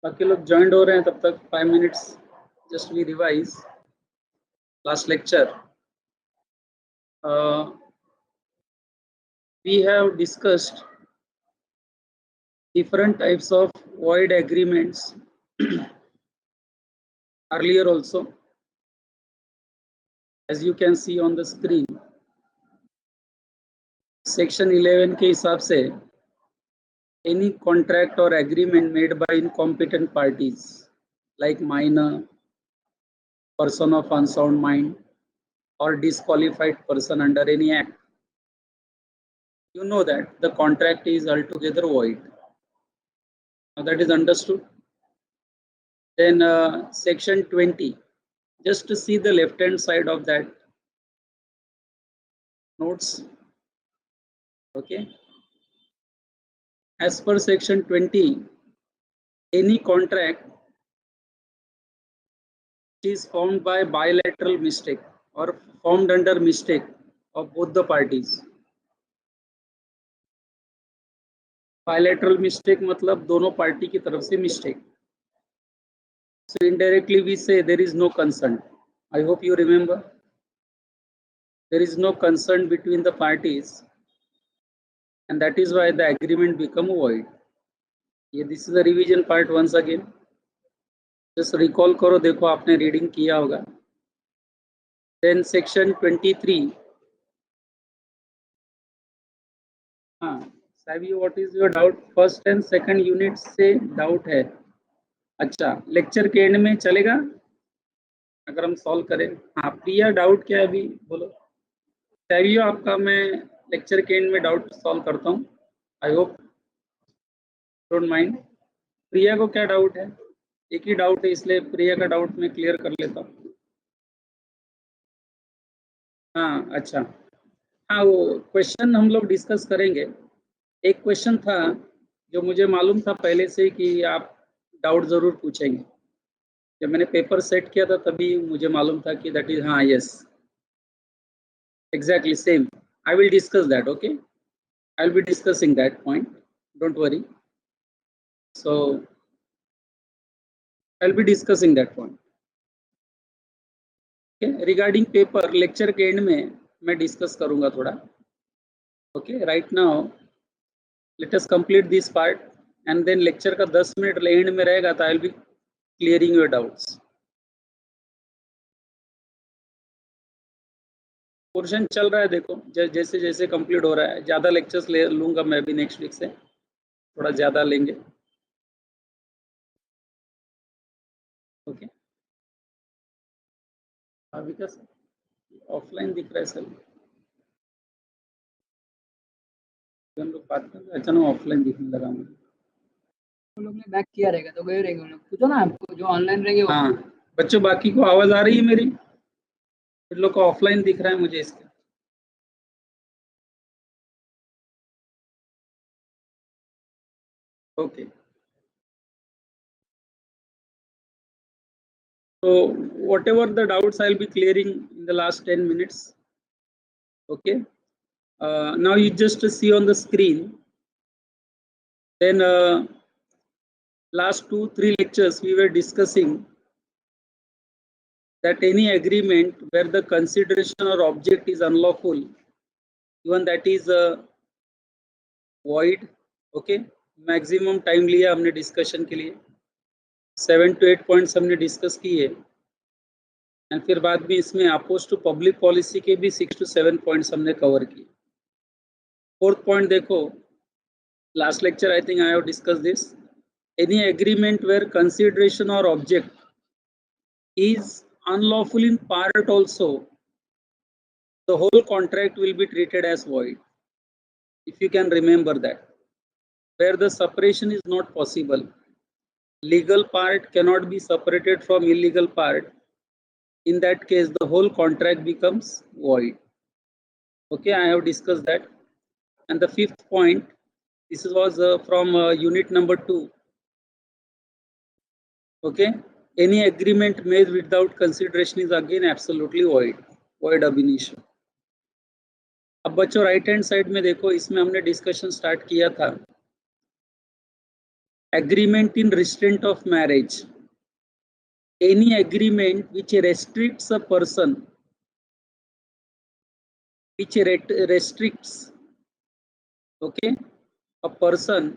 बाकी लोग ज्वाइंट हो रहे हैं तब तक 5 minutes just we revise last lecture. We have discussed different types of void agreements earlier also, as you can see on the screen. Section 11 के हिसाब से any contract or agreement made by incompetent parties like minor, person of unsound mind, or disqualified person under any act, you know that the contract is altogether void. Now that is understood. Then section 20, just to see the left hand side of that notes. Okay. As per section 20, any contract is formed by bilateral mistake or formed under mistake of both the parties. Bilateral mistake मतलब दोनों party की तरफ से mistake. So indirectly we say there is no consent. I hope you remember. There is no consent between the parties, and that is why the agreement become void. Yeah, this is the revision part once again. Just recall करो, देखो आपने reading किया होगा. Then section 23. हाँ, Savvy, what is your doubt? First and second unit से doubt है. अच्छा, lecture के एंड में चलेगा अगर हम सॉल्व करें. हाँ, प्रिया डाउट क्या है अभी बोलो. Savvy, आपका मैं लेक्चर के एंड में डाउट सॉल्व करता हूँ. I hope don't mind. Priya को क्या डाउट है? एक ही डाउट है, इसलिए प्रिया का डाउट मैं क्लियर कर लेता हूँ. हाँ अच्छा, हाँ वो क्वेश्चन हम लोग डिस्कस करेंगे. एक क्वेश्चन था जो मुझे मालूम था पहले से कि आप डाउट जरूर पूछेंगे. जब मैंने पेपर सेट किया था तभी मुझे मालूम था कि दैट इज, हाँ yes exactly same. I will discuss that. Okay, I will be discussing that point, don't worry. So I will be discussing that point. Regarding paper lecture के एंड में मैं डिस्कस करूंगा थोड़ा. Okay, right now let us complete this part and then lecture का 10 minute end में रहेगा तो I will be clearing your doubts. Portion चल रहा है, देखो जैसे जैसे कंप्लीट हो रहा है. ज़्यादा लेक्चर्स ले लूँगा मैं भी नेक्स्ट वीक से, थोड़ा ज़्यादा लेंगे. ओके, अभी का ऑफलाइन दिख रहा है सर. हम लोग बात कर रहे हैं, अचानक ऑफलाइन दिखने लगा मुझे. उन लोग ने बैक किया रहेगा तो गए रहेंगे उन लोग. पूछो ना आपको जो ऑनलाइन रहेंगे. हाँ बच्चों, बाकी को आवाज़ आ रही है मेरी? इन लोग को ऑफलाइन दिख रहा है मुझे इसके. Okay, so whatever the doubts I'll be clearing in the last 10 minutes. Okay, now you just see on the screen. Then last 2-3 lectures we were discussing that any agreement where the consideration or object is unlawful, even that is void. Okay, maximum time लिया हमने discussion के लिए. 7 to 8 points हमने discuss किए. And फिर बाद में इसमें अपोज टू पब्लिक पॉलिसी के भी 6 to 7 पॉइंट्स हमने कवर किए. फोर्थ पॉइंट देखो, last lecture I think I have discuss this. Any agreement where consideration or object is unlawful in part also, the whole contract will be treated as void. If you can remember that, where the separation is not possible, legal part cannot be separated from illegal part. In that case, the whole contract becomes void. Okay, I have discussed that. And the fifth point, this was from unit number 2. Okay, any agreement made without consideration is again absolutely void ab initio. अब बच्चों right hand side में देखो, इसमें हमने discussion start किया था agreement in restraint of marriage, any agreement which restricts a person, which restricts, okay, a person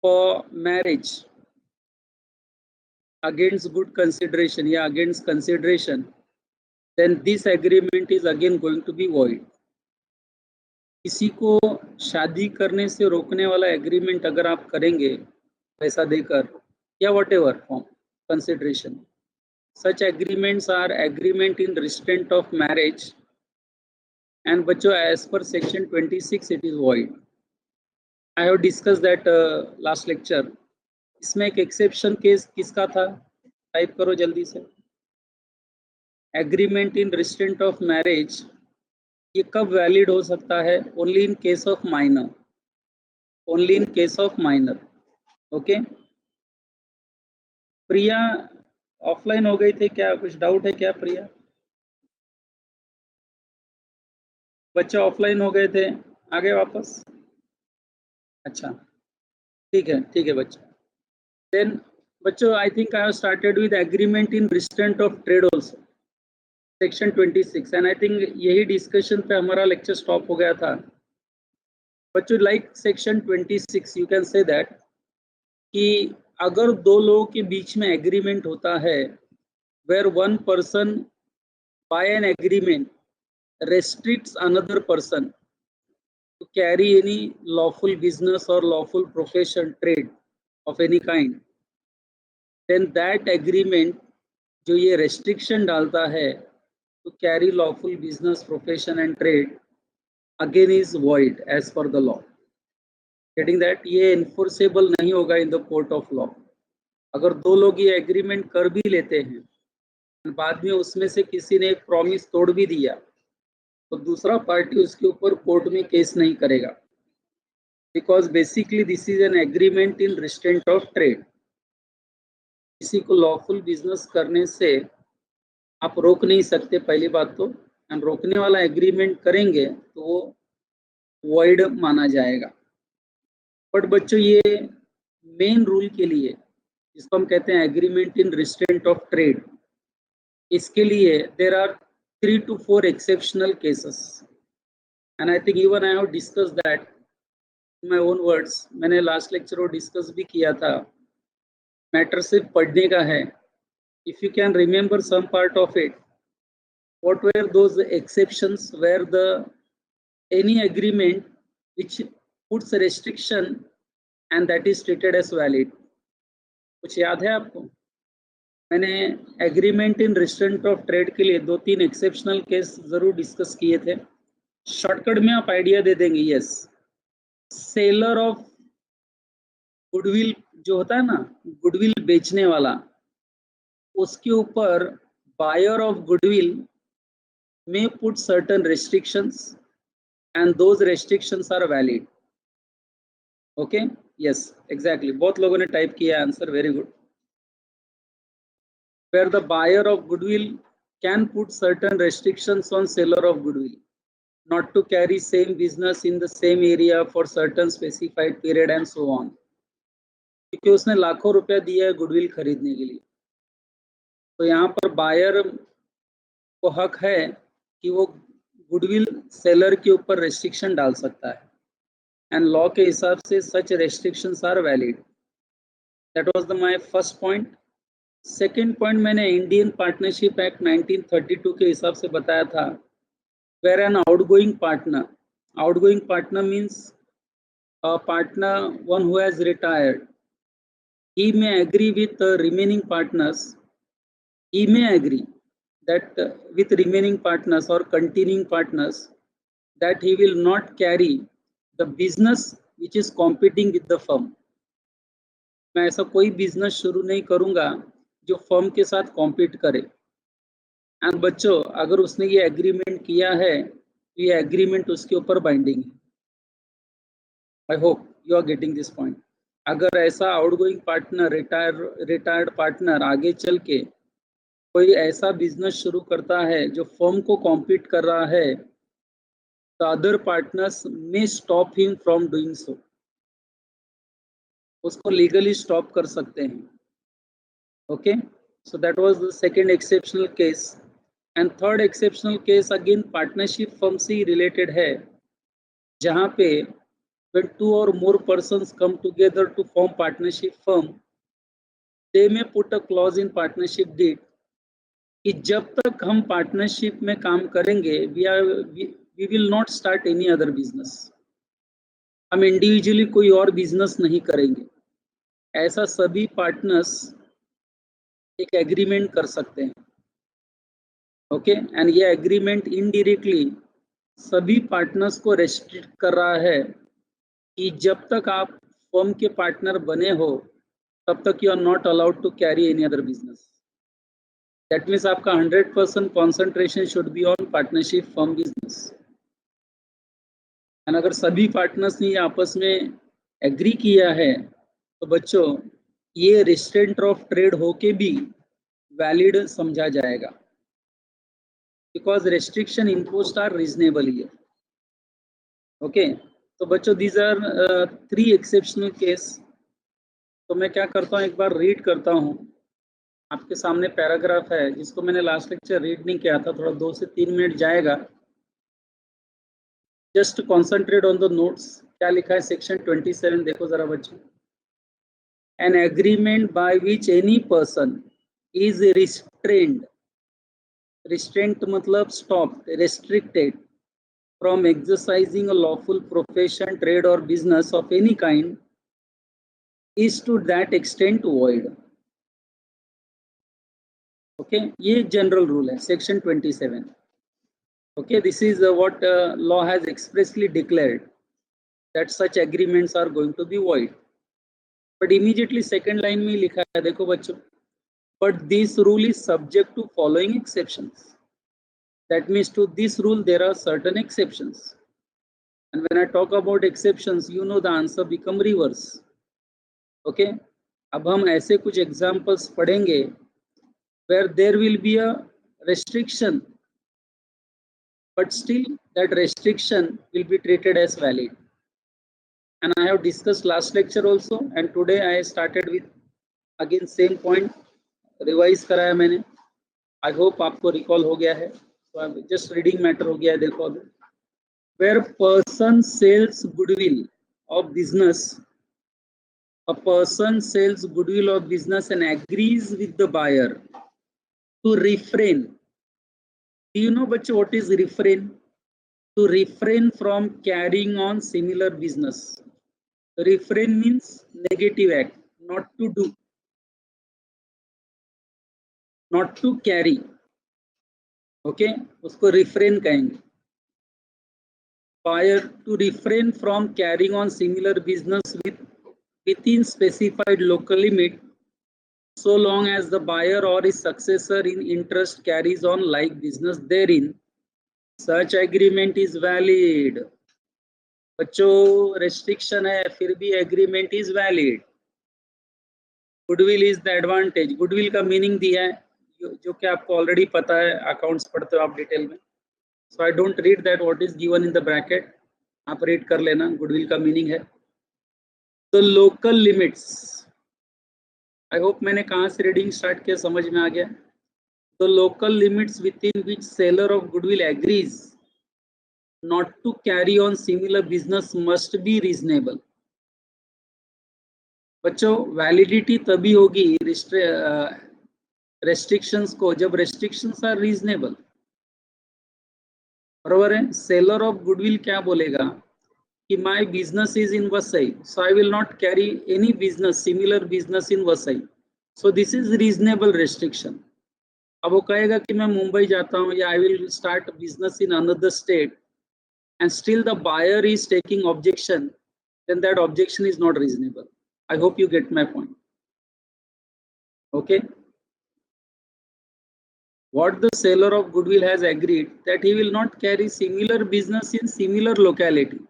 for marriage against good consideration, या against consideration, then this agreement is again going to be void. किसी को शादी करने से रोकने वाला agreement अगर आप करेंगे पैसा देकर या whatever form consideration, such agreements are agreement in restraint of marriage, and बच्चों as per section 26 it is void. I have discussed that last lecture. इसमें एक एक्सेप्शन केस किसका था, टाइप करो जल्दी से. Agreement in restraint of marriage, ये कब वैलिड हो सकता है? Only in case of minor, only in case of minor. Okay, Priya offline हो गई थी क्या? कुछ डाउट है क्या प्रिया? बच्चे ऑफलाइन हो गए थे, आगे वापस. अच्छा ठीक है बच्चों. देन बच्चों आई think I have started with agreement in restraint of trade also, section 26, and I think यही डिस्कशन पे हमारा लेक्चर स्टॉप हो गया था. बच्चों like section 26 you can say that कि अगर दो लोगों के बीच में एग्रीमेंट होता है where one person by an agreement restricts another person to carry any lawful business or lawful profession, trade of any kind, then that agreement जो ये restriction डालता है to carry lawful business, profession and trade again is void as per the law. Getting that? ये enforceable नहीं होगा in the court of law. अगर दो लोग ये agreement कर भी लेते हैं बाद में उसमें से किसी ने एक प्रॉमिस तोड़ भी दिया तो दूसरा पार्टी उसके ऊपर कोर्ट में केस नहीं करेगा, because basically this is an agreement in restraint of trade. किसी को लॉफुल बिजनेस करने से आप रोक नहीं सकते पहली बात तो, एंड रोकने वाला एग्रीमेंट करेंगे तो वो वॉइड माना जाएगा. बट बच्चों ये मेन रूल के लिए जिसको हम कहते हैं agreement in restraint of trade, इसके लिए there are 3 to 4 exceptional cases, and I think even I have discussed that in my own words. मैंने लास्ट लेक्चर में डिस्कस भी किया था. मैटर सिर्फ पढ़ने का है. If you can remember some part of it, what were those exceptions where the any agreement which puts a restriction and that is treated as valid? कुछ याद है आपको? मैंने agreement in restraint of trade के लिए 2-3 exceptional case जरूर discuss किए थे. शॉर्टकट में आप आइडिया दे देंगे. यस, सेलर ऑफ गुडविल जो होता है ना, गुडविल बेचने वाला, उसके ऊपर बायर ऑफ गुडविल में put certain restrictions and those restrictions are valid. Okay, yes exactly, बहुत लोगों ने टाइप किया answer, very good. Where the buyer of goodwill can put certain restrictions on seller of goodwill not to carry same business in the same area for certain specified period and so on. क्योंकि उसने लाखों रुपया दिया है goodwill खरीदने के लिए, तो यहाँ पर बायर को हक है कि वो गुडविल सेलर के ऊपर रेस्ट्रिक्शन डाल सकता है, एंड लॉ के हिसाब से such restrictions are valid. That was the my first point. Second point मैंने इंडियन पार्टनरशिप एक्ट 1932 के हिसाब से बताया था, where an outgoing partner means a partner one who has retired, he may agree with remaining partners, he may agree that with remaining partners or continuing partners that he will not carry the business which is competing with the firm. मैं ऐसा कोई business शुरू नहीं करूंगा जो firm के साथ compete करे. एंड बच्चों अगर उसने ये एग्रीमेंट किया है तो ये एग्रीमेंट उसके ऊपर बाइंडिंग है. I hope you are getting this point. अगर ऐसा आउटगोइंग पार्टनर, रिटायर्ड पार्टनर आगे चल के कोई ऐसा बिजनेस शुरू करता है जो फर्म को कॉम्पीट कर रहा है, the other partners may stop him from doing सो. उसको लीगली स्टॉप कर सकते हैं. Okay, so that was the second exceptional case. And third exceptional case again partnership firm से रिलेटेड है, जहाँ पे when two or more persons come together to form partnership firm, they may put a clause in partnership deed कि जब तक हम partnership में काम करेंगे we will not start any other business. हम इंडिविजुअली कोई और बिजनेस नहीं करेंगे. ऐसा सभी पार्टनर्स एक एग्रीमेंट कर सकते हैं. ओके, एंड ये एग्रीमेंट इनडायरेक्टली सभी पार्टनर्स को रेस्ट्रिक्ट कर रहा है कि जब तक आप फर्म के पार्टनर बने हो तब तक you are not allowed to carry any other business. That means आपका 100% concentration should be on partnership firm business. And अगर सभी पार्टनर्स ने आपस में एग्री किया है तो बच्चों ये रिस्ट्रेंट ऑफ ट्रेड होके भी वैलिड समझा जाएगा, because restriction imposed are reasonable here. Okay, तो बच्चों दीज आर 3 एक्सेप्शनल केस. तो मैं क्या करता हूँ, एक बार रीड करता हूँ. आपके सामने पैराग्राफ है जिसको मैंने लास्ट लेक्चर रीड नहीं किया था, थोड़ा 2 से 3 मिनट जाएगा. Just concentrate on the notes. क्या लिखा है सेक्शन 27, देखो जरा बच्चों. An agreement by which any person is restrained. Restraint मतलब stop, restricted from exercising a lawful profession, trade or business of any kind is to that extent void. Okay, ये general rule है section 27. Okay, this is what law has expressly declared, that such agreements are going to be void. But immediately second line में लिखा है, देखो बच्चों, but this rule is subject to following exceptions. That means to this rule there are certain exceptions. And when I talk about exceptions, you know the answer become reverse. Okay, अब हम ऐसे कुछ examples पढ़ेंगे where there will be a restriction, but still that restriction will be treated as valid. And I have discussed last lecture also, and today I started with again same point, revise कराया मैंने. I hope आपको recall हो गया है. So I'm just reading matter हो गया है, देखो अभी. Where person sells goodwill of business, a person sells goodwill of business and agrees with the buyer to refrain. Do you know बच्चों what is refrain? To refrain from carrying on similar business. Refrain means negative act, not to do, not to carry. Okay, उसको refrain कहेंगे. Buyer to refrain from carrying on similar business within specified local limit, so long as the buyer or his successor in interest carries on like business therein, such agreement is valid. बच्चों restriction है फिर भी agreement is valid. Goodwill is the advantage. Goodwill का meaning दिया है जो कि आपको ऑलरेडी पता है, अकाउंट्स पढ़ते हो आप डिटेल में. So I don't read that what is given in the bracket. आप रीड कर लेना. गुडविल का मीनिंग है the local limits. I hope मैंने कहाँ से रीडिंग स्टार्ट किया समझ में आ गया. The local limits within which seller of goodwill agrees not to carry on similar business must be reasonable. बच्चों वैलिडिटी तभी होगी रेस्ट्रिक्शंस को जब रेस्ट्रिक्शंस आर रीजनेबल. बराबर है. सेलर ऑफ गुडविल क्या बोलेगा कि my business is in Vasai, so I will not carry any business similar business in Vasai, so this is reasonable restriction. अब वो कहेगा कि मैं मुंबई जाता हूँ या I will start business in another state and still the buyer is taking objection, then that objection is not reasonable. I hope you get my point. Okay, what the seller of goodwill has agreed that he will not carry similar business in similar locality,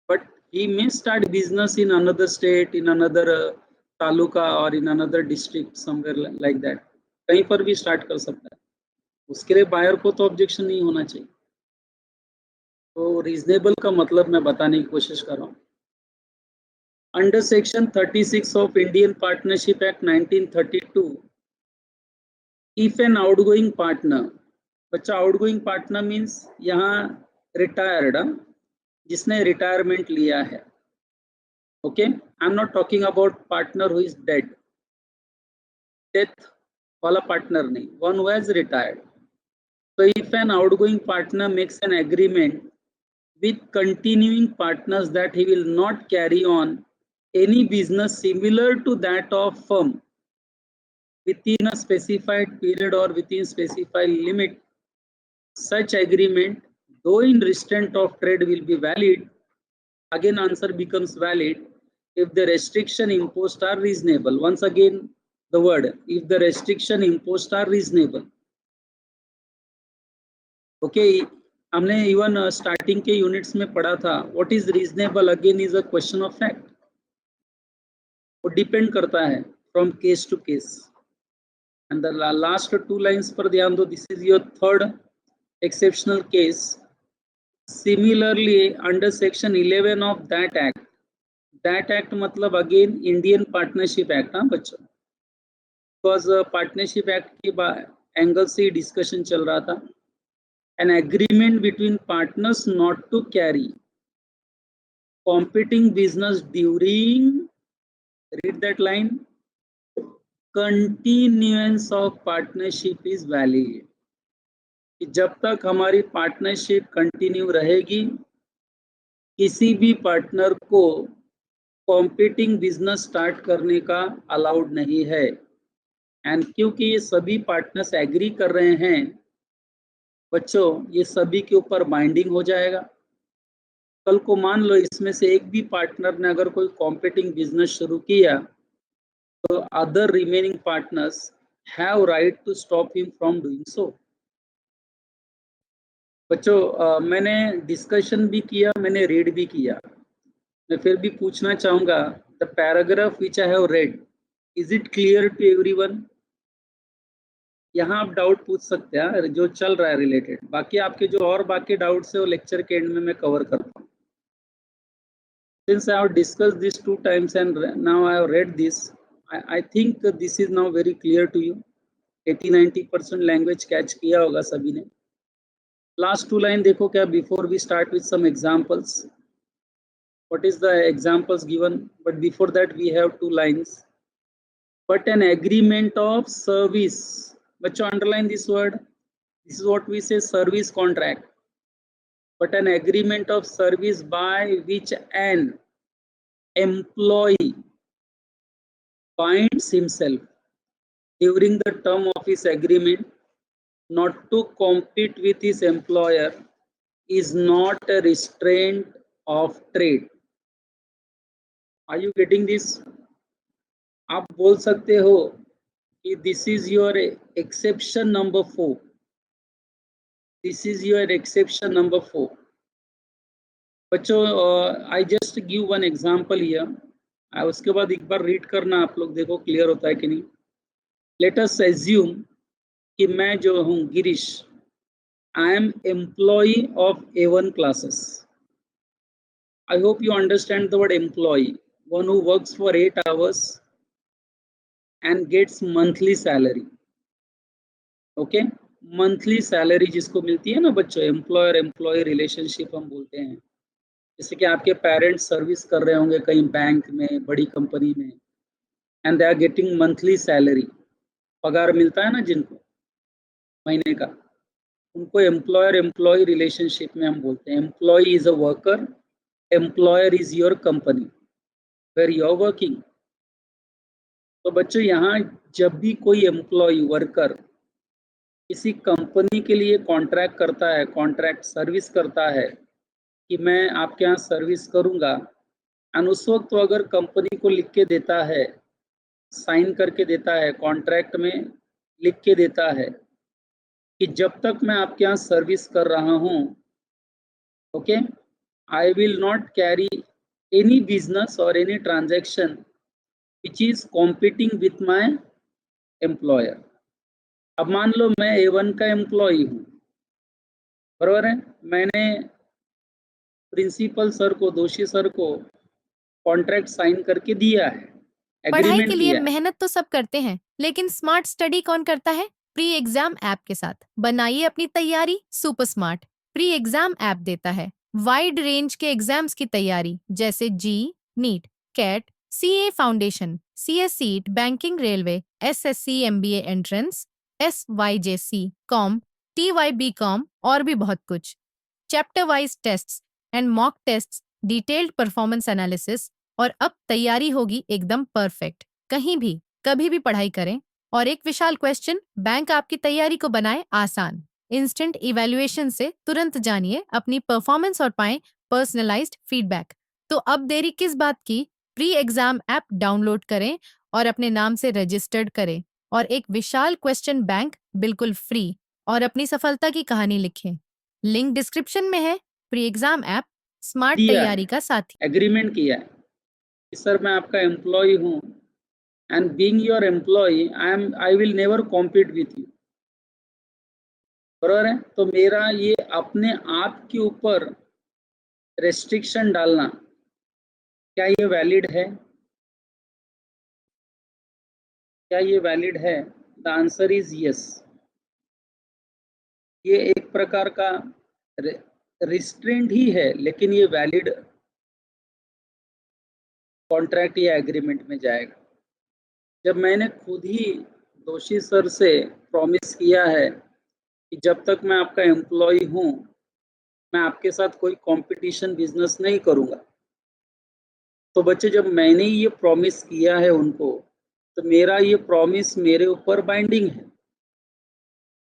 but he may start business in another state, in another taluka or in another district, somewhere like that. कहीं पर भी start कर सकता है. उसके लिए buyer को तो objection नहीं होना चाहिए. तो रीजनेबल का मतलब मैं बताने की कोशिश कर रहा हूँ. Under Section 36 of Indian Partnership Act 1932, if an outgoing partner, बच्चा outgoing partner means यहाँ retired, जिसने retirement लिया है. Okay, I'm not talking about partner who is dead. Death वाला partner नहीं, one who has retired. So if an outgoing partner makes an agreement with continuing partners that he will not carry on any business similar to that of firm within a specified period or within specified limit, such agreement, though in restraint of trade, will be valid. Again, answer becomes valid if the restriction imposed are reasonable. Once again, the word, if the restriction imposed are reasonable. Okay, हमने even starting के units में पढ़ा था, what is reasonable again is a question of fact. वो depend करता है from case to case. And the last two lines पर ध्यान दो. This is your third exceptional case. Similarly under section 11 of that act मतलब again Indian partnership act. हाँ बच्चों, because partnership act के एंगल से डिस्कशन चल रहा था. An agreement between partners not to carry competing business during, read that line, continuance of partnership is valid. जब तक हमारी पार्टनरशिप कंटिन्यू रहेगी, किसी भी पार्टनर को कॉम्पिटिंग बिजनेस स्टार्ट करने का अलाउड नहीं है. एंड क्योंकि ये सभी पार्टनर्स एग्री कर रहे हैं बच्चों, ये सभी के ऊपर बाइंडिंग हो जाएगा. कल को मान लो इसमें से एक भी पार्टनर ने अगर कोई कॉम्पिटिंग बिजनेस शुरू किया तो other remaining partners have right to stop him from doing so. बच्चों मैंने डिस्कशन भी किया, मैंने रीड भी किया. मैं फिर भी पूछना चाहूंगा, the paragraph which I have read, is it clear to everyone? यहाँ आप डाउट पूछ सकते हैं जो चल रहा है रिलेटेड. बाकी आपके जो और बाकी डाउट्स है वो लेक्चर के एंड में मैं कवर करता हूँ. Since I have discussed this 2 times and now I have read this, I think this is now very clear to you. 80-90% language catch किया होगा सभी ने. लास्ट 2 लाइन देखो क्या, before we start with some examples. What is the examples given? But before that we have 2 lines. But an agreement of service. बच्चों underline this word. This is what we say service contract. But an agreement of service by which an employee binds himself during the term of his agreement not to compete with his employer is not a restraint of trade. Are you getting this? आप बोल सकते हो कि this is your exception number 4. This is your exception number 4. बच्चों I just give one example here. उसके बाद एक बार read करना, आप लोग देखो क्लियर होता है कि नहीं. Let us assume कि मैं जो हूँ Girish, I am employee of A1 classes. I hope you understand the word employee. One who works for 8 hours and gets monthly salary. Okay, monthly salary जिसको मिलती है ना बच्चों, एम्प्लॉयर एम्प्लॉय रिलेशनशिप हम बोलते हैं. जैसे कि आपके पेरेंट्स सर्विस कर रहे होंगे कहीं बैंक में, बड़ी कंपनी में, and they are getting monthly salary. पगार मिलता है ना जिनको महीने का, उनको एम्प्लॉयर एम्प्लॉय रिलेशनशिप में हम बोलते हैं. Employ is a worker, employer is your company where you are working. तो बच्चों यहाँ जब भी कोई एम्प्लॉय वर्कर किसी कंपनी के लिए कॉन्ट्रैक्ट करता है, कॉन्ट्रैक्ट सर्विस करता है कि मैं आपके यहाँ सर्विस करूँगा, एंड उस वक्त वो अगर कंपनी को लिख के देता है, साइन करके देता है, कॉन्ट्रैक्ट में लिख के देता है कि जब तक मैं आपके यहाँ सर्विस कर रहा हूँ, okay, I will not carry any business or any transaction which is competing with my employer. अब मान लो मैं A1 का एम्प्लॉय हूँ, बराबर है. मैंने प्रिंसिपल सर को, दोषी सर को कॉन्ट्रैक्ट साइन करके दिया है, पढ़ाई एग्रीमेंट के लिए किया है। मेहनत तो सब करते हैं, लेकिन स्मार्ट स्टडी कौन करता है? प्री एग्जाम ऐप के साथ बनाइए अपनी तैयारी super smart. Pre exam app देता है वाइड रेंज के एग्जाम्स की तैयारी, जैसे JEE, NEET, CAT, CA foundation, CS CET, banking, railway, SSC, MBA entrance, SYJC, com, TYB com और भी बहुत कुछ। Chapter wise tests and mock tests, detailed performance analysis, और अब तैयारी होगी एकदम परफेक्ट। कहीं भी कभी भी पढ़ाई करें। और एक विशाल क्वेश्चन बैंक आपकी तैयारी को बनाए आसान। इंस्टेंट इवैल्यूएशन से तुरंत जानिए अपनी परफॉर्मेंस और पाएं पर्सनलाइज्ड फीडबैक। तो अब देरी किस बात की? प्री एग्जाम ऐप डाउनलोड करें और अपने नाम से रजिस्टर्ड करें और एक विशाल क्वेश्चन बैंक बिल्कुल फ्री, और अपनी सफलता की कहानी लिखें। लिंक डिस्क्रिप्शन में है। प्री एग्जाम ऐप स्मार्ट दिया है, तैयारी का साथी। एग्रीमेंट किया है कि सर मैं आपका एम्प्लॉय हूँ, and being your employ I will never compete with you, बराबर है। तो मेरा ये अपने आप के ऊपर रेस्ट्रिक्शन डालना, क्या ये वैलिड है? क्या ये वैलिड है? The answer is yes. ये एक प्रकार का रिस्ट्रेंट ही है, लेकिन ये वैलिड कॉन्ट्रैक्ट या एग्रीमेंट में जाएगा। जब मैंने खुद ही दोषी सर से प्रॉमिस किया है कि जब तक मैं आपका एम्प्लॉय हूँ, मैं आपके साथ कोई कंपटीशन बिजनेस नहीं करूँगा। तो बच्चे, जब मैंने ये प्रॉमिस किया है उनको, तो मेरा ये प्रॉमिस मेरे ऊपर बाइंडिंग है।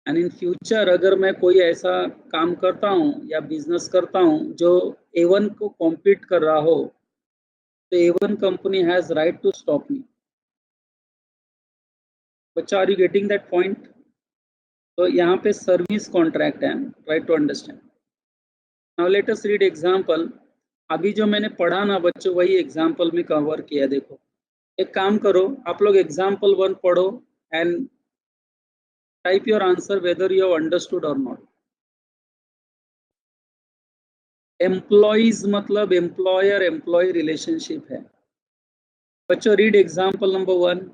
एंड इन फ्यूचर अगर मैं कोई ऐसा काम करता हूँ या बिजनेस करता हूँ जो A1 को कॉम्पीट कर रहा हो, तो A1 company has right to stop me. बच्चा, are you getting that point? तो यहाँ पे सर्विस कॉन्ट्रैक्ट है, right to understand. Now let us read example. अभी जो मैंने पढ़ा ना बच्चों, वही एग्जांपल में कवर किया। देखो, एक काम करो, आप लोग एग्जांपल 1 पढ़ो and type your answer whether you have understood और नॉट। एम्प्लॉइज मतलब एम्प्लॉयर एम्प्लॉय रिलेशनशिप है। बच्चों, read example number 1।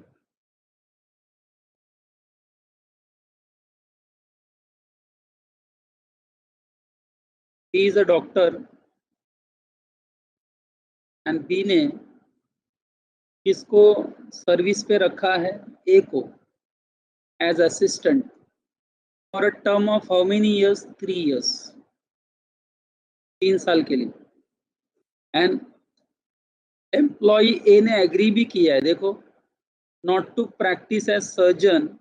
He is a doctor and B ने किसको सर्विस पे रखा है? A को as assistant for a term of how many years? 3 years, 3 साल के लिए। एंड एम्प्लॉय ए ने एग्री भी किया है, देखो, not to practice as surgeon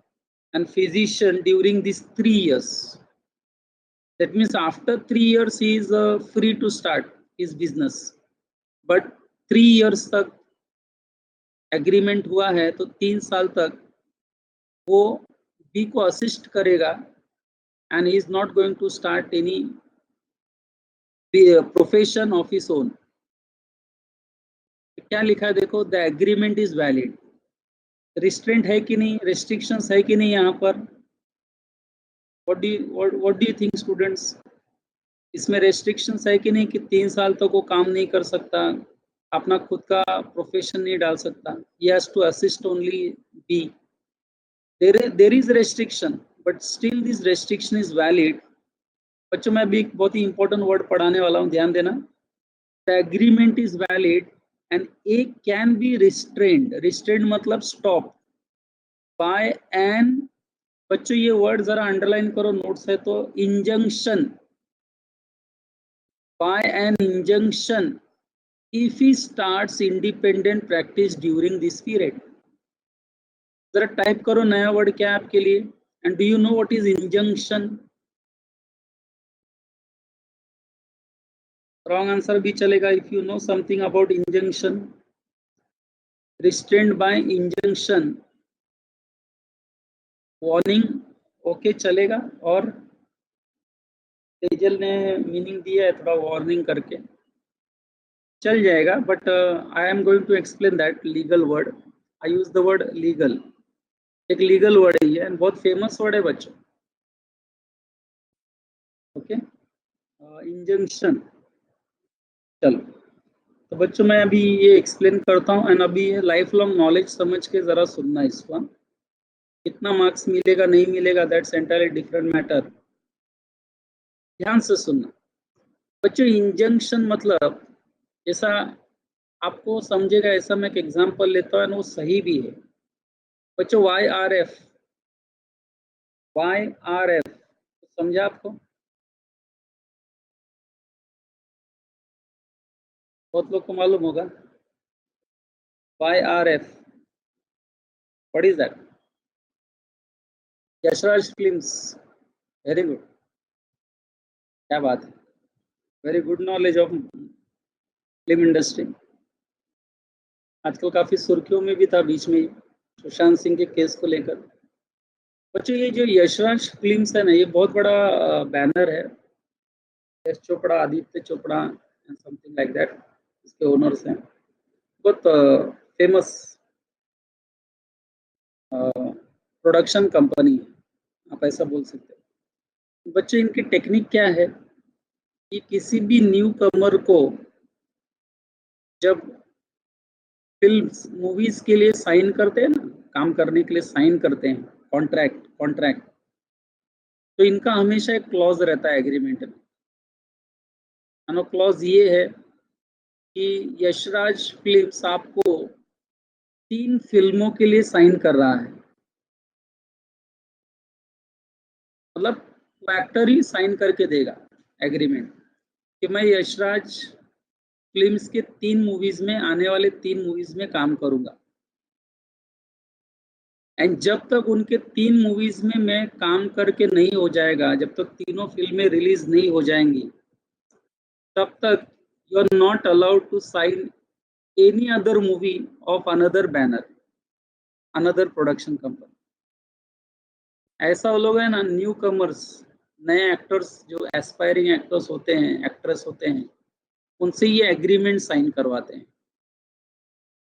and physician during this 3 years. That means after 3 years he is free to start his business. But 3 years तक agreement हुआ है, तो 3 साल तक वो बी को असिस्ट करेगा and he is not going to start any profession of his own. क्या लिखा है देखो, the agreement is valid. Restraint है कि नहीं, रेस्ट्रिक्शंस है कि नहीं यहाँ पर? What do you think students? इसमें रेस्ट्रिक्शंस है कि नहीं कि 3 साल तक वो काम नहीं कर सकता, अपना खुद का प्रोफेशन नहीं डाल सकता? He has to assist only B. There is restriction, but still this restriction is valid. बच्चों, मैं भी एक बहुत ही इंपॉर्टेंट वर्ड पढ़ाने वाला हूँ, ध्यान देना। The agreement is valid and A can be restrained. Restrained मतलब स्टॉप बाय एन, बच्चों ये वर्ड जरा अंडरलाइन करो, नोट्स है तो, injunction. By an injunction if he starts independent practice during this period. जरा टाइप करो, नया वर्ड क्या है आपके लिए? And do you know what is injunction? Wrong answer भी चलेगा if you know something about injunction. Restrained by injunction, warning, okay चलेगा। और तेजल ने मीनिंग दिया है थोड़ा वार्निंग करके, चल जाएगा, but I am going to explain that legal word. I use the word legal, एक लीगल वर्ड है एंड बहुत फेमस वर्ड है बच्चों। Okay, injunction. चलो, तो बच्चों मैं अभी ये एक्सप्लेन करता हूँ एंड अभी ये लाइफ लॉन्ग नॉलेज समझ के जरा सुनना इसको। कितना मार्क्स मिलेगा नहीं मिलेगा दैट्स एंटायरली डिफरेंट मैटर, ध्यान से सुनना। बच्चों इंजंक्शन मतलब, जैसा आपको समझेगा ऐसा मैं एक एग्जांपल लेता हूँ, वो सही भी है। बच्चों YRF समझा आपको? बहुत लोग को मालूम होगा YRF, what is that? Yash Raj films, very good, क्या बात है, very good knowledge of film industry. आजकल काफी सुर्खियों में भी था बीच में सुशांत सिंह के केस को लेकर। बच्चों ये जो यशराज फिल्म्स है ना, ये बहुत बड़ा बैनर है। Yash Chopra, Aditya Chopra and something like that, इसके ओनर्स हैं। बहुत फेमस प्रोडक्शन कंपनी है, आप ऐसा बोल सकते हैं। बच्चों इनकी टेक्निक क्या है कि किसी भी न्यू कमर को जब फिल्म्स मूवीज के लिए साइन करते हैं ना, काम करने के लिए साइन करते हैं, कॉन्ट्रैक्ट, तो इनका हमेशा एक क्लॉज रहता है एग्रीमेंट में। क्लॉज ये है कि यशराज फिल्म्स आपको 3 फिल्मों के लिए साइन कर रहा है, मतलब वो एक्टर ही साइन करके देगा एग्रीमेंट कि मैं यशराज फिल्म्स के 3 मूवीज में, आने वाले 3 मूवीज में काम करूंगा। एंड जब तक उनके 3 मूवीज में मैं काम करके नहीं हो जाएगा, जब तक तीनों फिल्में रिलीज नहीं हो जाएंगी, तब तक you are not allowed to sign any other movie of another banner, another production company. ऐसा वो लोग है ना, न्यू कमर्स, नए एक्टर्स जो एस्पायरिंग एक्टर्स होते हैं, एक्ट्रेस होते हैं, उनसे ये एग्रीमेंट साइन करवाते हैं।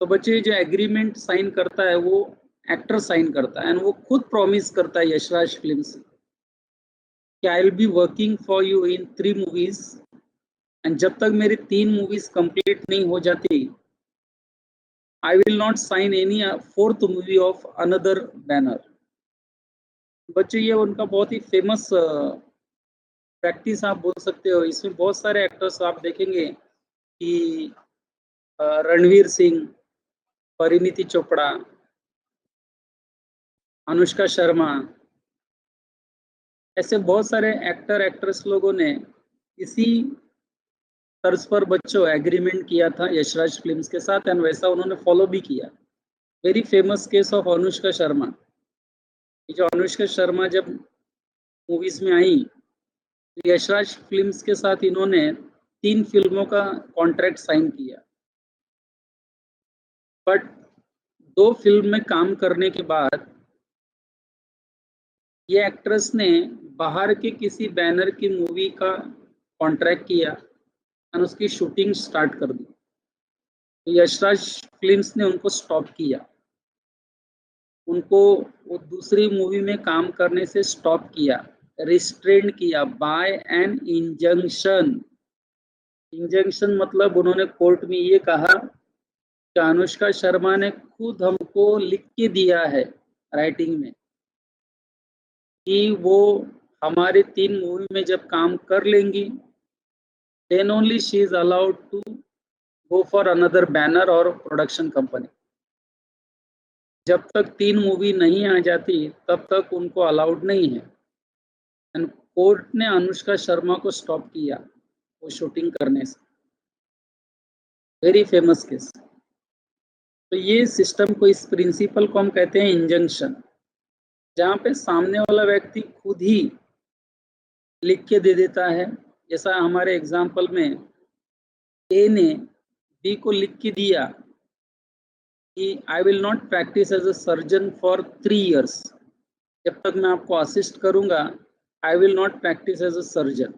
तो बच्चे जो एग्रीमेंट साइन करता है वो एक्टर साइन करता है एंड वो खुद प्रॉमिस करता है यशराज फिल्म से कि I will be working for you in 3 movies, and जब तक मेरी 3 मूवीज कंप्लीट नहीं हो जाती, I will not sign any 4th movie of another banner. बच्चे ये उनका बहुत ही फेमस प्रैक्टिस आप बोल सकते हो। इसमें बहुत सारे एक्टर्स आप देखेंगे कि रणवीर सिंह, परिणीति चोपड़ा, अनुष्का शर्मा, ऐसे बहुत सारे एक्टर एक्ट्रेस लोगों ने इसी तर्ज पर बच्चों एग्रीमेंट किया था यशराज फिल्म्स के साथ एंड वैसा उन्होंने फॉलो भी किया। Very famous case of Anushka Sharma. ये जो अनुष्का शर्मा जब मूवीज में आई, तो यशराज फिल्म्स के साथ इन्होंने 3 फिल्मों का कॉन्ट्रैक्ट साइन किया, बट 2 फिल्म में काम करने के बाद ये एक्ट्रेस ने बाहर के किसी बैनर की मूवी का कॉन्ट्रैक्ट किया और उसकी शूटिंग स्टार्ट कर दी। तो यशराज फिल्म्स ने उनको स्टॉप किया, उनको वो दूसरी मूवी में काम करने से स्टॉप किया, रिस्ट्रेन किया बाय एन इंजंक्शन। इंजंक्शन मतलब उन्होंने कोर्ट में ये कहा कि अनुष्का शर्मा ने खुद हमको लिख के दिया है राइटिंग में कि वो हमारे 3 मूवी में जब काम कर लेंगी, then only she is allowed to go for another banner और प्रोडक्शन कंपनी। जब तक 3 मूवी नहीं आ जाती तब तक उनको अलाउड नहीं है। एंड कोर्ट ने अनुष्का शर्मा को स्टॉप किया वो शूटिंग करने से। Very famous case. तो ये सिस्टम को, इस प्रिंसिपल को हम कहते हैं इंजंक्शन, जहाँ पे सामने वाला व्यक्ति खुद ही लिख के दे देता है। जैसा हमारे एग्जाम्पल में ए ने बी को लिख के दिया कि I will not practice as a surgeon for 3 years, जब तक मैं आपको असिस्ट करूंगा I will not practice as a surgeon.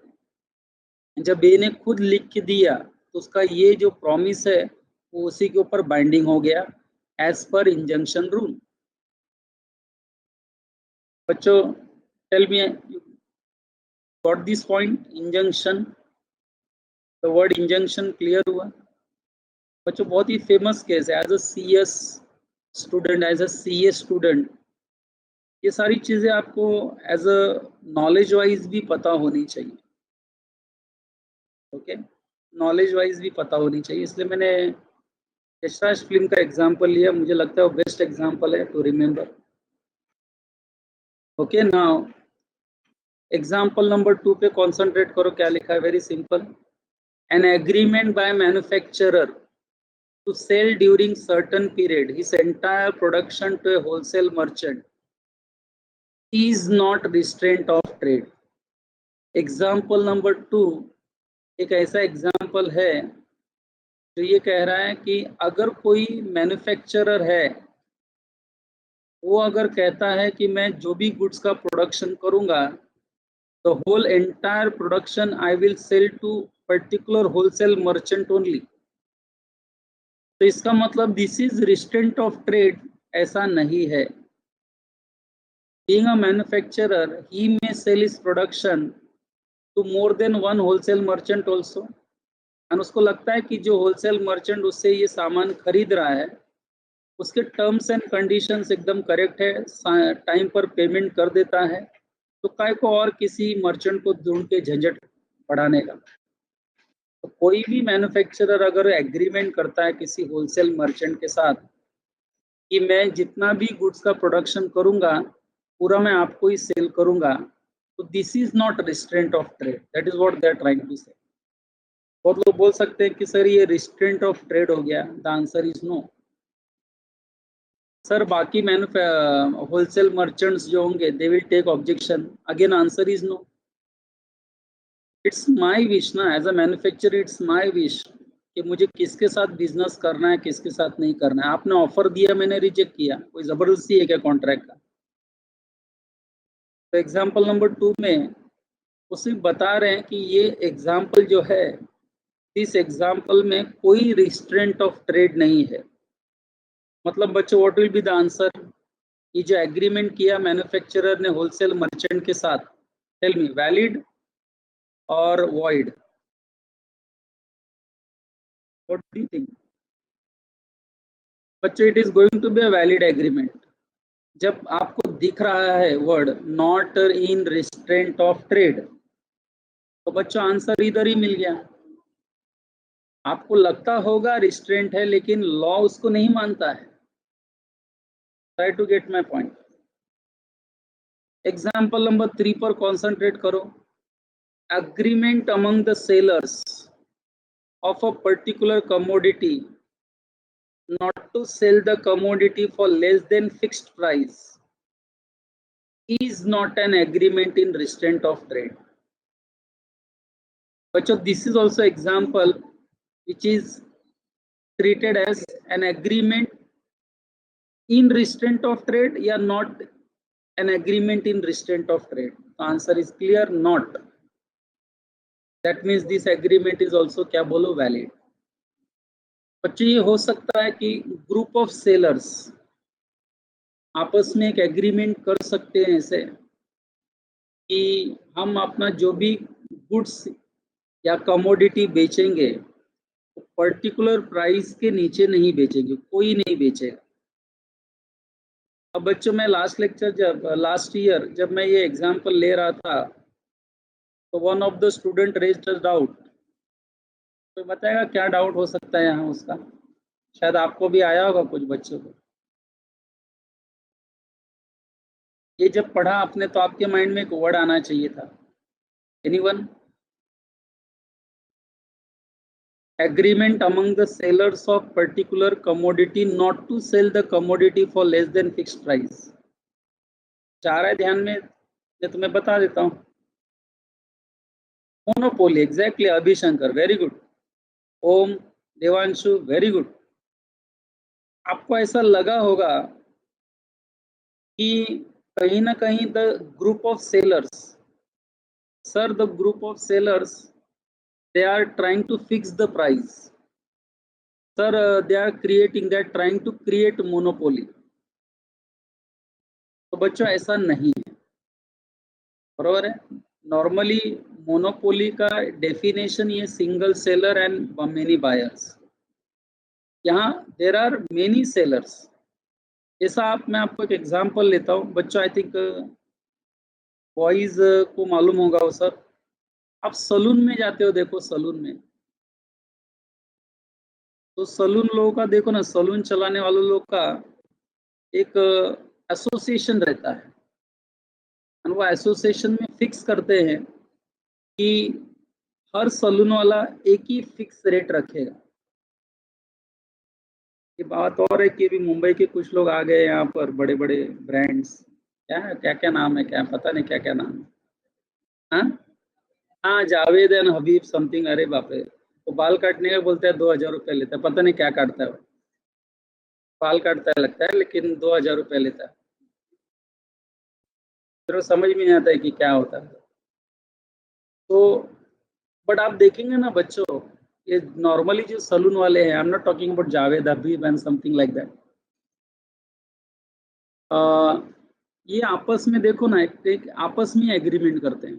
जब ए ने खुद लिख के दिया तो उसका ये जो प्रॉमिस है वो उसी के ऊपर बाइंडिंग हो गया एज पर इंजंक्शन रूल। बच्चों tell me, got this point? Injunction, the word injunction clear हुआ? बच्चों बहुत ही फेमस केस है, as a CS student, as a CA student, ये सारी चीजें आपको एज अ नॉलेज वाइज भी पता होनी चाहिए। ओके, नॉलेज वाइज भी पता होनी चाहिए, इसलिए मैंने यशराज फिल्म का एग्जांपल लिया, मुझे लगता है वो बेस्ट एग्जांपल है to remember. Okay, now example number 2 पे कॉन्सेंट्रेट करो, क्या लिखा है, very simple. An agreement by manufacturer to sell during certain period his entire production to a wholesale merchant is not restraint of trade। Example number 2 एक ऐसा example है जो ये कह रहा है कि अगर कोई मैन्युफैक्चरर है, वो अगर कहता है कि मैं जो भी गुड्स का प्रोडक्शन करूंगा, the whole entire production I will sell to particular wholesale merchant only, तो इसका मतलब this is restraint of trade ऐसा नहीं है। Being a manufacturer, he may sell his production to more than one wholesale merchant also, और उसको लगता है कि जो होलसेल मर्चेंट उससे ये सामान खरीद रहा है उसके टर्म्स एंड कंडीशंस एकदम करेक्ट है, टाइम पर पेमेंट कर देता है, तो काय को और किसी मर्चेंट को ढूंढ के झंझट बढ़ाने का। तो कोई भी मैन्युफैक्चरर अगर एग्रीमेंट करता है किसी होलसेल मर्चेंट के साथ कि मैं जितना भी गुड्स का प्रोडक्शन करूंगा पूरा मैं आपको ही सेल करूंगा, तो this is not restraint of trade, that is what they are trying to say. बहुत लोग बोल सकते हैं कि सर ये रिस्ट्रेंट ऑफ ट्रेड हो गया, the answer is no. Sir बाकी होलसेल मर्चेंट्स जो होंगे they will take objection, again answer is no. It's my wish ना, as a manufacturer it's my wish कि मुझे किसके साथ बिजनेस करना है किसके साथ नहीं करना है। आपने ऑफर दिया, मैंने रिजेक्ट किया, कोई जबरदस्ती है क्या कॉन्ट्रैक्ट का? तो एग्जाम्पल नंबर 2 में वो सिर्फ बता रहे हैं कि ये एग्जाम्पल जो है, इस एग्जाम्पल में कोई रिस्ट्रेंट ऑफ ट्रेड नहीं है। मतलब बच्चों what will be the answer? ये जो एग्रीमेंट किया मैन्युफैक्चरर ने होलसेल मर्चेंट के साथ, tell me, valid or void? What do you think बच्चों? It is going to be a valid agreement जब आपको दिख रहा है word not in restraint of trade, तो बच्चों आंसर इधर ही मिल गया। आपको लगता होगा रिस्ट्रेंट है लेकिन लॉ उसको नहीं मानता है। Try to get my point. Example number 3 पर कॉन्सेंट्रेट करो। Agreement among the sellers of a particular commodity not to sell the commodity for less than fixed price is not an agreement in restraint of trade। बच्चों this is also example which is treated as an agreement in restraint of trade या not an agreement in restraint of trade? The answer is clear, not। That means this agreement is also क्या बोलो, valid। बच्चों ये हो सकता है कि group of sellers आपस में एक एग्रीमेंट कर सकते हैं ऐसे कि हम अपना जो भी गुड्स या कमोडिटी बेचेंगे पर्टिकुलर प्राइस के नीचे नहीं बेचेंगे, कोई नहीं बेचेगा। अब बच्चों मैं लास्ट ईयर जब मैं ये एग्जांपल ले रहा था तो one of the student raised a doubt. तो बताएगा क्या डाउट हो सकता है यहाँ उसका? शायद आपको भी आया होगा, कुछ बच्चों को। ये जब पढ़ा आपने तो आपके माइंड में एक वर्ड आना चाहिए था। Anyone? Agreement among the sellers of particular commodity not to sell the commodity for less than fixed price। चाह रहा है ध्यान में? मैं तुम्हें बता देता हूँ। Monopoly, exactly, Abhishankar, very good. Om, Devanshu, very good. आपको ऐसा लगा होगा कि कहीं ना कहीं the group of sellers, sir the group of sellers they are trying to fix the price, sir, they are trying to create monopoly। तो बच्चों ऐसा नहीं है, बरोबर है। नॉर्मली मोनोपोली का डेफिनेशन ये single seller and many buyers. यहाँ देर आर मेनी सेलर्स। जैसा मैं आपको एक एग्जांपल लेता हूँ बच्चों, आई थिंक बॉयज को मालूम होगा वो सब। आप सलून में जाते हो, देखो सलून में, तो सलून लोगों का देखो ना, सलून चलाने वाले लोग का एक एसोसिएशन रहता है, और वो एसोसिएशन में फिक्स करते हैं कि हर सलून वाला एक ही फिक्स रेट रखेगा। ये बात और है कि भी मुंबई के कुछ लोग आ गए यहाँ पर, बड़े बड़े ब्रांड्स, क्या क्या नाम है, क्या पता नहीं क्या क्या नाम है। हाँ हाँ, जावेद एंड हबीब समथिंग, अरे बाप रे, वो बाल काटने का बोलते हैं 2000 रुपये लेता है, पता नहीं क्या काटता है वो, बाल काटता है लगता है, लेकिन 2000 रुपये लेता है। फिर वो समझ में नहीं आता है कि क्या होता है। तो बट आप देखेंगे ना बच्चों, ये नॉर्मली जो सलून वाले हैं, I am not talking about Javed Habib and something like that, ये आपस में देखो ना, एक आपस में एग्रीमेंट करते हैं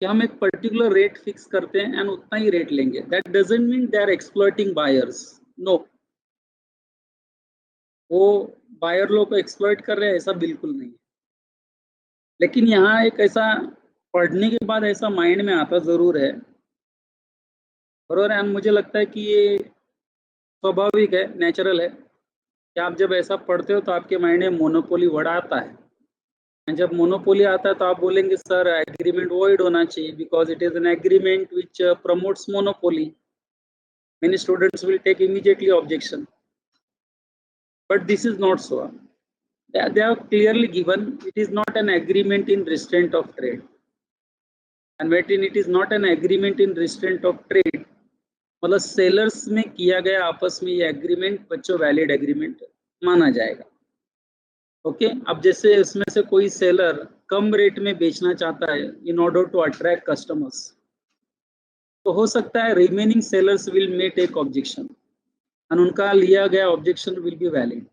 कि हम एक पर्टिकुलर रेट फिक्स करते हैं एंड उतना ही रेट लेंगे। That doesn't mean they are exploiting buyers, no, वो बायर लोग को एक्सप्लॉइट कर रहे हैं ऐसा बिल्कुल नहीं है। लेकिन यहाँ एक ऐसा पढ़ने के बाद ऐसा माइंड में आता जरूर है, और मुझे लगता है कि ये स्वाभाविक है, नेचुरल है, कि आप जब ऐसा पढ़ते हो तो आपके माइंड में मोनोपोली वर्ड आता है। एंड जब मोनोपोली आता है तो आप बोलेंगे सर एग्रीमेंट वॉइड होना चाहिए, because it is an agreement which promotes monopoly. Many students will take immediately objection, but this is not so. They have clearly given it is not an agreement in restraint of trade, and when it is not an agreement in restraint of trade, मतलब sellers में किया गया आपस में ये agreement बच्चों valid agreement माना जाएगा। ओके, अब जैसे इसमें से कोई सेलर कम रेट में बेचना चाहता है in order to attract customers, तो हो सकता है remaining sellers will may take objection, और उनका लिया गया objection will be valid.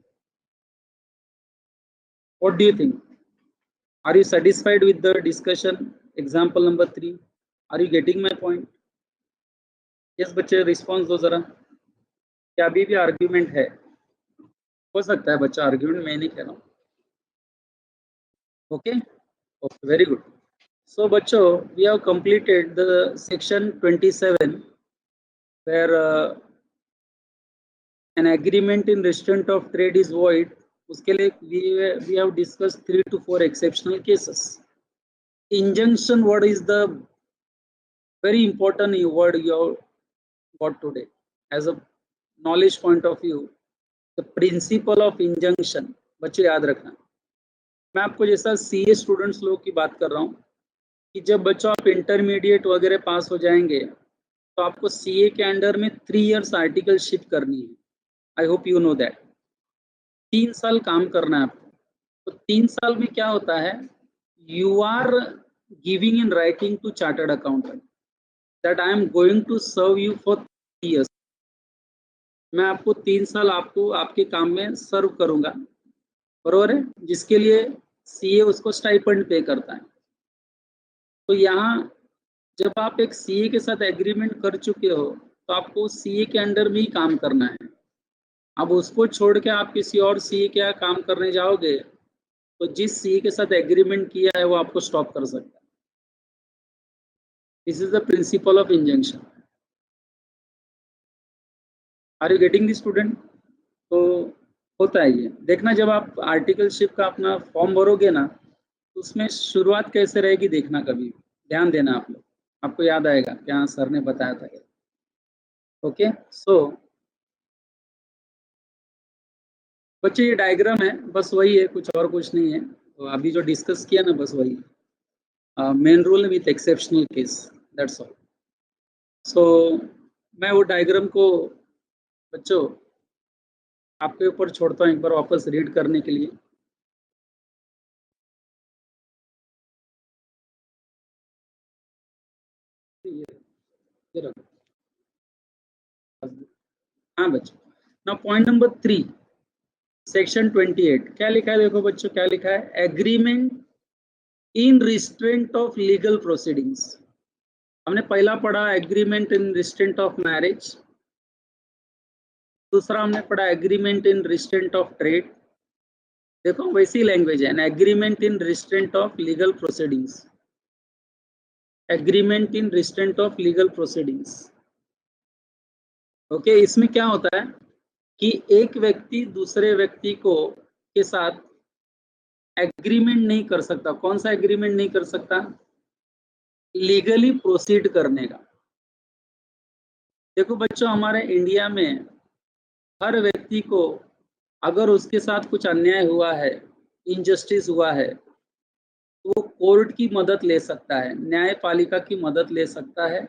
What do you think? Are you satisfied with the discussion? Example number 3. Are you getting my point? Yes बच्चे, response दो जरा। क्या अभी भी आर्ग्यूमेंट है? हो सकता है बच्चा आर्ग्यूमेंट, मैं नहीं कह रहा हूँ। Okay okay, very good. So बच्चों, we have completed the section 27 where an agreement in restraint of trade is void. उसके लिए we have discussed 3 to 4 exceptional cases. Injunction word is the very important word you have got today as a knowledge point of view. The principle of injunction, बच्चे याद रखना। मैं आपको जैसा CA students लोग की बात कर रहा हूँ कि जब बच्चों आप इंटरमीडिएट वगैरह पास हो जाएंगे तो आपको सीए के अंडर में 3 इयर्स आर्टिकलशिप करनी है। I hope you know that. 3 साल काम करना है आपको। तो 3 साल में क्या होता है, you are giving in writing to chartered accountant that I am going to serve you for 3 years. मैं आपको 3 साल आपको आपके काम में सर्व करूंगा, बरोबर है, जिसके लिए सीए उसको स्टाइपेंड पे करता है। तो यहाँ जब आप एक सीए के साथ एग्रीमेंट कर चुके हो तो आपको सीए के अंडर में ही काम करना है। अब उसको छोड़ के आप किसी और सीए के यहाँ काम करने जाओगे तो जिस सीए के साथ एग्रीमेंट किया है वो आपको स्टॉप कर सकता है। This is the principle of injunction. Are you getting the student? तो होता है ये, देखना जब आप आर्टिकलशिप का अपना फॉर्म भरोगे ना तो उसमें शुरुआत कैसे रहेगी देखना, कभी ध्यान देना आप लोग, आपको याद आएगा क्या सर ने बताया था। ओके सो बच्चे ये डायग्राम है, बस वही है, कुछ और कुछ नहीं है। तो अभी जो डिस्कस किया ना बस वही, main rule with exceptional case, that's all. So मैं वो डायग्राम को बच्चों आपके ऊपर छोड़ता हूँ एक बार वापस रीड करने के लिए। ये रखो। हाँ बच्चों, नाउ पॉइंट नंबर 3 सेक्शन 28 क्या लिखा है, देखो बच्चों क्या लिखा है, agreement in restraint of legal proceedings. हमने पहला पढ़ा agreement in restraint of marriage, दूसरा हमने पढ़ा agreement in restraint of trade. देखो वैसी लैंग्वेज है, N agreement in restraint of legal proceedings, agreement in restraint of legal proceedings. Okay, इसमें क्या होता है कि एक व्यक्ति दूसरे व्यक्ति को के साथ एग्रीमेंट नहीं कर सकता। कौन सा एग्रीमेंट नहीं कर सकता? लीगली प्रोसीड करने का। देखो बच्चों, हमारे इंडिया में हर व्यक्ति को अगर उसके साथ कुछ अन्याय हुआ है, इनजस्टिस हुआ है, तो वो कोर्ट की मदद ले सकता है, न्यायपालिका की मदद ले सकता है,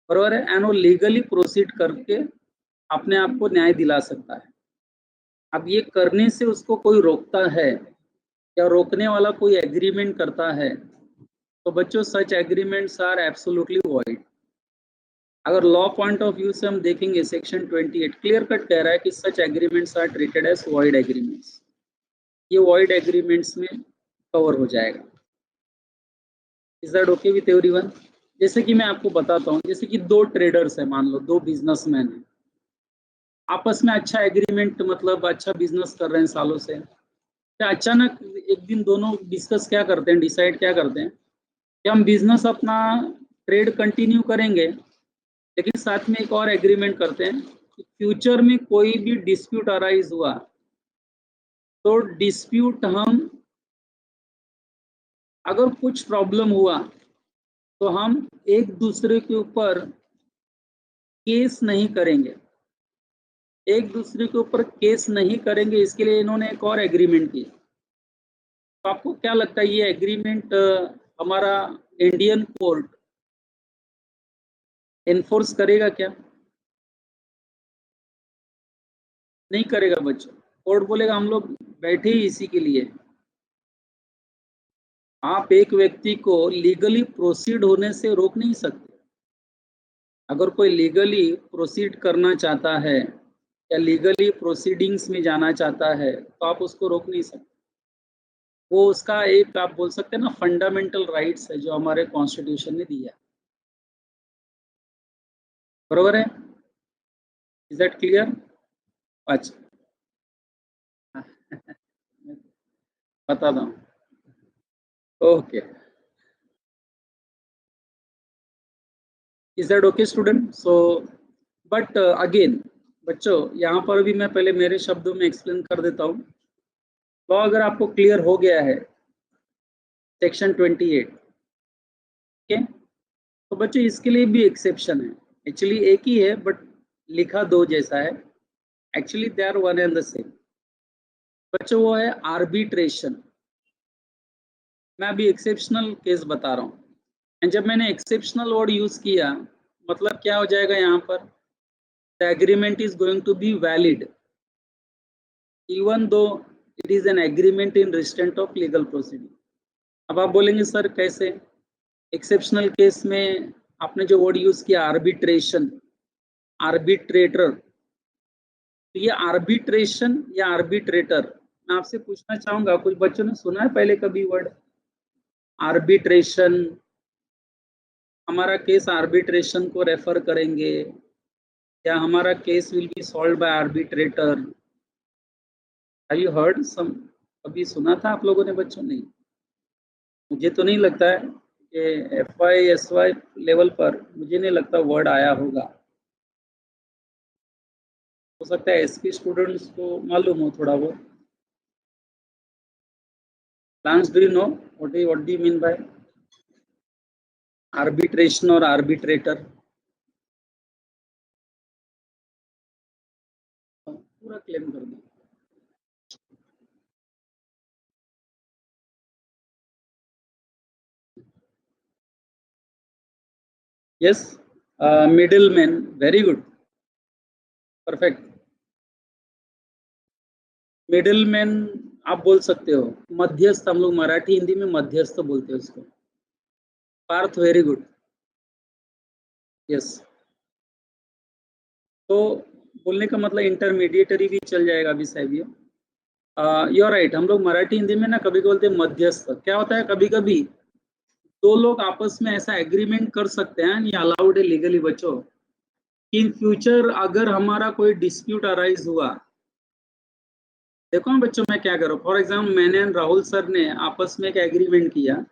बराबर है, एंड वो लीगली प्रोसीड करके अपने आप को न्याय दिला सकता है। अब ये करने से उसको कोई रोकता है या रोकने वाला कोई एग्रीमेंट करता है, तो बच्चों सच एग्रीमेंट्स आर एब्सोल्युटली वॉइड। अगर लॉ पॉइंट ऑफ व्यू से हम देखेंगे, सेक्शन 28 क्लियर कट कह रहा है कि such agreements are treated as void agreements. ये वॉइड एग्रीमेंट्स में कवर हो जाएगा। Is that okay with everyone? जैसे कि मैं आपको बताता हूँ, जैसे कि दो ट्रेडर्स है, मान लो दो बिजनेसमैन है, आपस में अच्छा एग्रीमेंट, मतलब अच्छा बिजनेस कर रहे हैं सालों से, तो अचानक एक दिन दोनों डिस्कस क्या करते हैं, डिसाइड क्या करते हैं कि हम बिजनेस अपना ट्रेड कंटिन्यू करेंगे, लेकिन साथ में एक और एग्रीमेंट करते हैं कि फ्यूचर में कोई भी डिस्प्यूट अराइज हुआ तो डिस्प्यूट हम, अगर कुछ प्रॉब्लम हुआ तो हम एक दूसरे के ऊपर केस नहीं करेंगे, एक दूसरे के ऊपर केस नहीं करेंगे। इसके लिए इन्होंने एक और एग्रीमेंट की। तो आपको क्या लगता है ये एग्रीमेंट हमारा इंडियन कोर्ट एनफोर्स करेगा क्या? नहीं करेगा बच्चों। कोर्ट बोलेगा हम लोग बैठे ही इसी के लिए। आप एक व्यक्ति को लीगली प्रोसीड होने से रोक नहीं सकते। अगर कोई लीगली प्रोसीड करना चाहता है या लीगली प्रोसीडिंग्स में जाना चाहता है तो आप उसको रोक नहीं सकते। वो उसका एक, आप बोल सकते हैं ना, फंडामेंटल राइट्स है जो हमारे कॉन्स्टिट्यूशन ने दिया। बरोबर है? Is that clear? अच्छा बता दो। Okay, is that okay student? So but again बच्चों, यहाँ पर भी मैं पहले मेरे शब्दों में एक्सप्लेन कर देता हूँ। लॉ अगर आपको क्लियर हो गया है, सेक्शन 28, ठीक है, तो बच्चों इसके लिए भी एक्सेप्शन है। एक्चुअली एक ही है बट लिखा दो जैसा है। Actually they are one and the same. बच्चों वो है आर्बिट्रेशन। मैं अभी एक्सेप्शनल केस बता रहा हूँ, एंड जब मैंने एक्सेप्शनल वर्ड यूज किया, मतलब क्या हो जाएगा यहाँ पर, the agreement is going to be valid even though it is an agreement in restraint of legal proceeding. अब आप बोलेंगे सर कैसे? एक्सेप्शनल केस में आपने जो वर्ड यूज किया आर्बिट्रेशन, आर्बिट्रेटर, तो ये आर्बिट्रेशन या आर्बिट्रेटर, मैं आपसे पूछना चाहूंगा, कुछ बच्चों ने सुना है पहले कभी वर्ड आर्बिट्रेशन? हमारा केस आर्बिट्रेशन को रेफर करेंगे या हमारा case will be solved by arbitrator? Have you heard some? कभी सुना था आप लोगों ने बच्चों? नहीं, मुझे तो नहीं लगता है कि FY SY लेवल पर मुझे नहीं लगता वर्ड आया होगा। हो सकता है SP स्टूडेंट्स को मालूम हो थोड़ा बहुत। Lance, do you know what do you mean by arbitration or arbitrator? पूरा क्लेम कर दो। Yes, middleman, very good, perfect. Middleman आप बोल सकते हो, मध्यस्थ, हम लोग मराठी हिंदी में मध्यस्थ बोलते हैं उसको। Parth, very good, yes. तो बोलने का मतलब इंटरमीडिएटरी भी चल जाएगा विषय भी। यू आर राइट, हम लोग मराठी हिंदी में ना कभी बोलते हैं मध्यस्थ। क्या होता है, कभी कभी दो लोग आपस में ऐसा एग्रीमेंट कर सकते हैं, ये अलाउड है लीगली बच्चों, कि इन फ्यूचर अगर हमारा कोई डिस्प्यूट अराइज हुआ, देखो ना बच्चों मैं क्या करूँ, फॉर एग्जाम्पल मैंने राहुल सर ने आपस में एक एग्रीमेंट किया